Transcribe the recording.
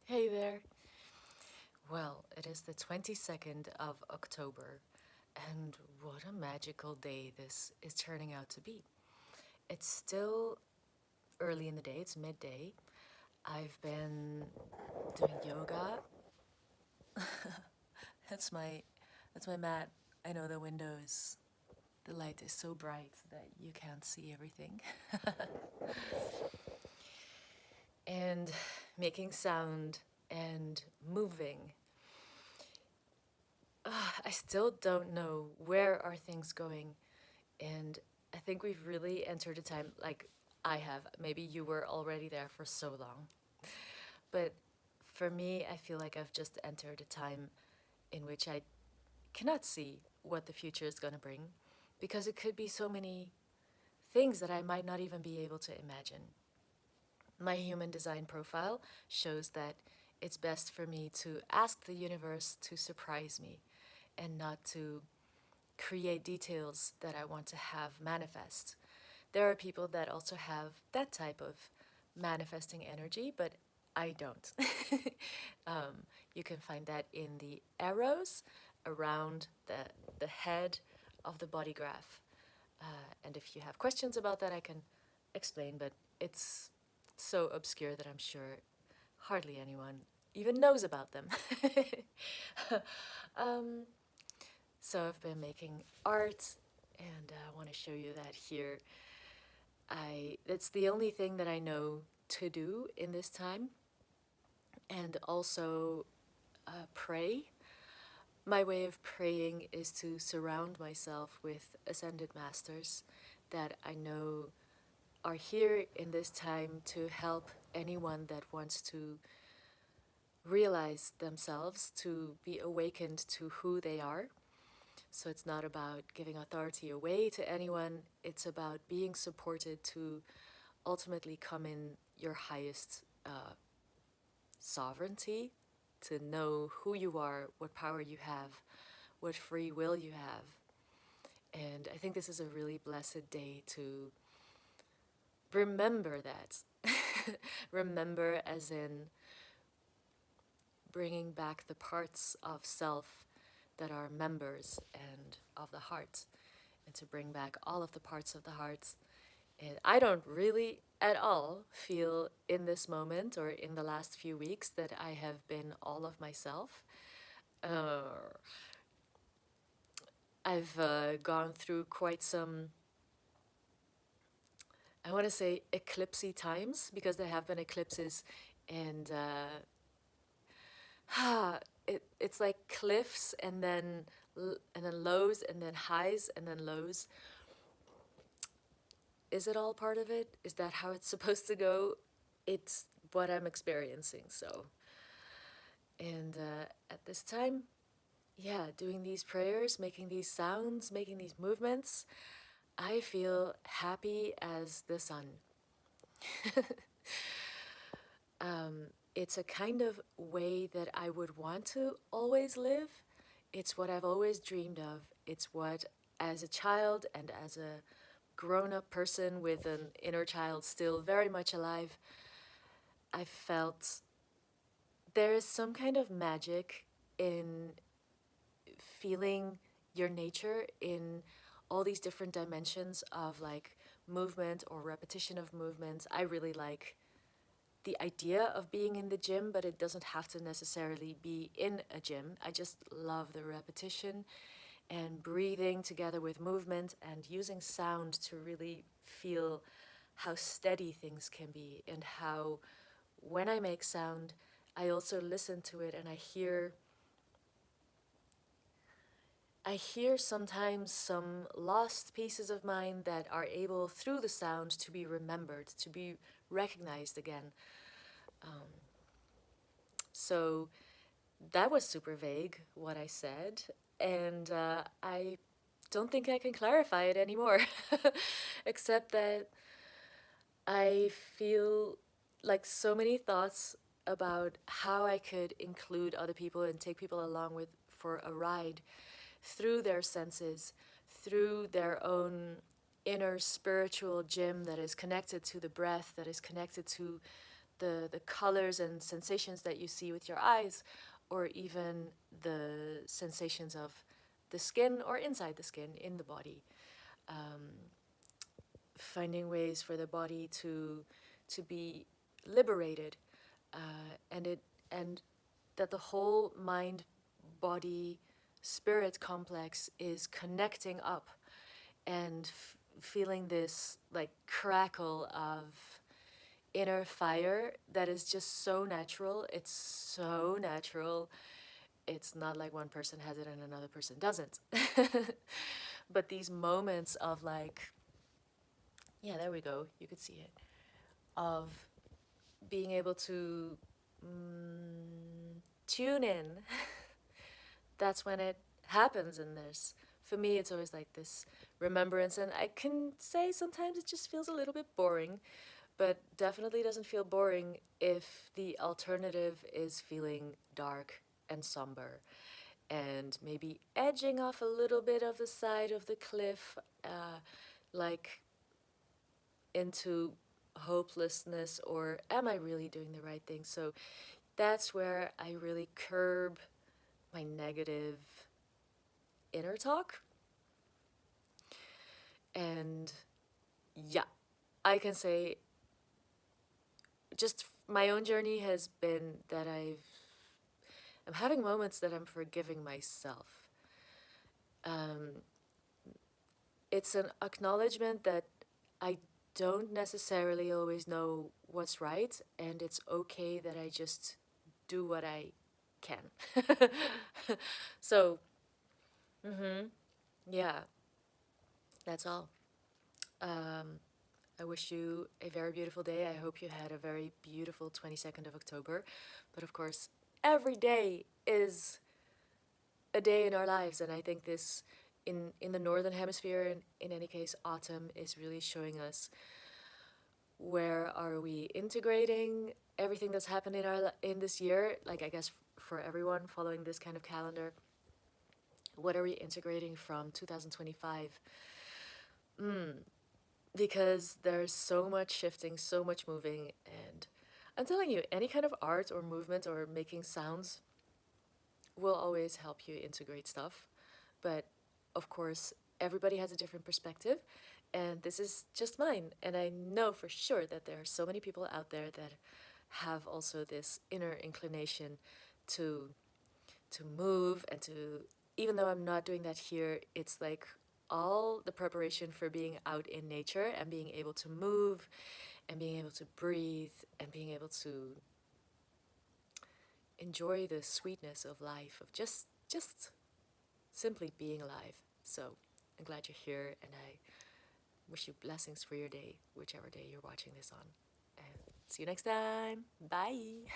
Hey there. Well, it is the 22nd of October, and what a magical day this is turning out to be. It's still early in the day, it's midday. I've been doing yoga. That's my that's my mat. I know the light is so bright that you can't see everything. And making sound and moving. I still don't know where are things going, and I think we've really entered a time like I have. Maybe you were already there for so long, but for me, I feel like I've just entered a time in which I cannot see what the future is going to bring, because it could be so many things that I might not even be able to imagine. My human design profile shows that it's best for me to ask the universe to surprise me and not to create details that I want to have manifest. There are people that also have that type of manifesting energy, but I don't. You can find that in the arrows around the head of the body graph. And if you have questions about that, I can explain, but it's so obscure that I'm sure hardly anyone even knows about them. um, so I've been making art, and I want to show you that here. It's the only thing that I know to do in this time, and also pray. My way of praying is to surround myself with ascended masters that I know are here in this time to help anyone that wants to realize themselves, to be awakened to who they are. So it's not about giving authority away to anyone, it's about being supported to ultimately come in your highest sovereignty, to know who you are, what power you have, what free will you have. And I think this is a really blessed day to remember that. Remember, as in bringing back the parts of self that are members and of the heart, and to bring back all of the parts of the heart. And I don't really at all feel in this moment or in the last few weeks that I have been all of myself. Uh, I've gone through quite some, I want to say, eclipsey times, because there have been eclipses, and it's like cliffs and then lows and then highs and then lows. Is it all part of it? Is that how it's supposed to go? It's what I'm experiencing. So, and at this time, yeah, doing these prayers, making these sounds, making these movements, I feel happy as the sun. It's a kind of way that I would want to always live. It's what I've always dreamed of. It's what, as a child and as a grown up person with an inner child still very much alive, I felt there is some kind of magic in feeling your nature in all these different dimensions of like movement or repetition of movements. I really like the idea of being in the gym, but it doesn't have to necessarily be in a gym. I just love the repetition and breathing together with movement and using sound to really feel how steady things can be, and how when I make sound, I also listen to it and I hear sometimes some lost pieces of mine that are able, through the sound, to be remembered, to be recognized again. So that was super vague, what I said, and I don't think I can clarify it anymore, except that I feel like so many thoughts about how I could include other people and take people along with for a ride through their senses, through their own inner spiritual gym that is connected to the breath, that is connected to the colors and sensations that you see with your eyes, or even the sensations of the skin or inside the skin in the body. Finding ways for the body to be liberated, and that the whole mind, body, spirit complex is connecting up, and feeling this like crackle of inner fire that is just so natural. It's so natural. It's not like one person has it and another person doesn't. But these moments of like, yeah, there we go, you could see it, of being able to tune in. That's when it happens. And there's, for me, it's always like this remembrance. And I can say sometimes it just feels a little bit boring, but definitely doesn't feel boring if the alternative is feeling dark and somber and maybe edging off a little bit of the side of the cliff, like into hopelessness, or am I really doing the right thing? So that's where I really curb my negative inner talk. And yeah, I can say just my own journey has been that I'm having moments that I'm forgiving myself. Um, it's an acknowledgement that I don't necessarily always know what's right, and it's okay that I just do what I can. So, yeah, that's all. Um, I wish you a very beautiful day. I hope you had a very beautiful 22nd of October. But of course, every day is a day in our lives, and I think this, in the northern hemisphere, in any case, autumn is really showing us where are we integrating everything that's happened in this year. Like, I guess for everyone following this kind of calendar, what are we integrating from 2025? Because there's so much shifting, so much moving, and I'm telling you, any kind of art or movement or making sounds will always help you integrate stuff. But of course, everybody has a different perspective, and this is just mine. And I know for sure that there are so many people out there that have also this inner inclination to move and to, even though I'm not doing that here, it's like all the preparation for being out in nature and being able to move and being able to breathe and being able to enjoy the sweetness of life, of just simply being alive. So I'm glad you're here, and I wish you blessings for your day, whichever day you're watching this on. And see you next time. Bye.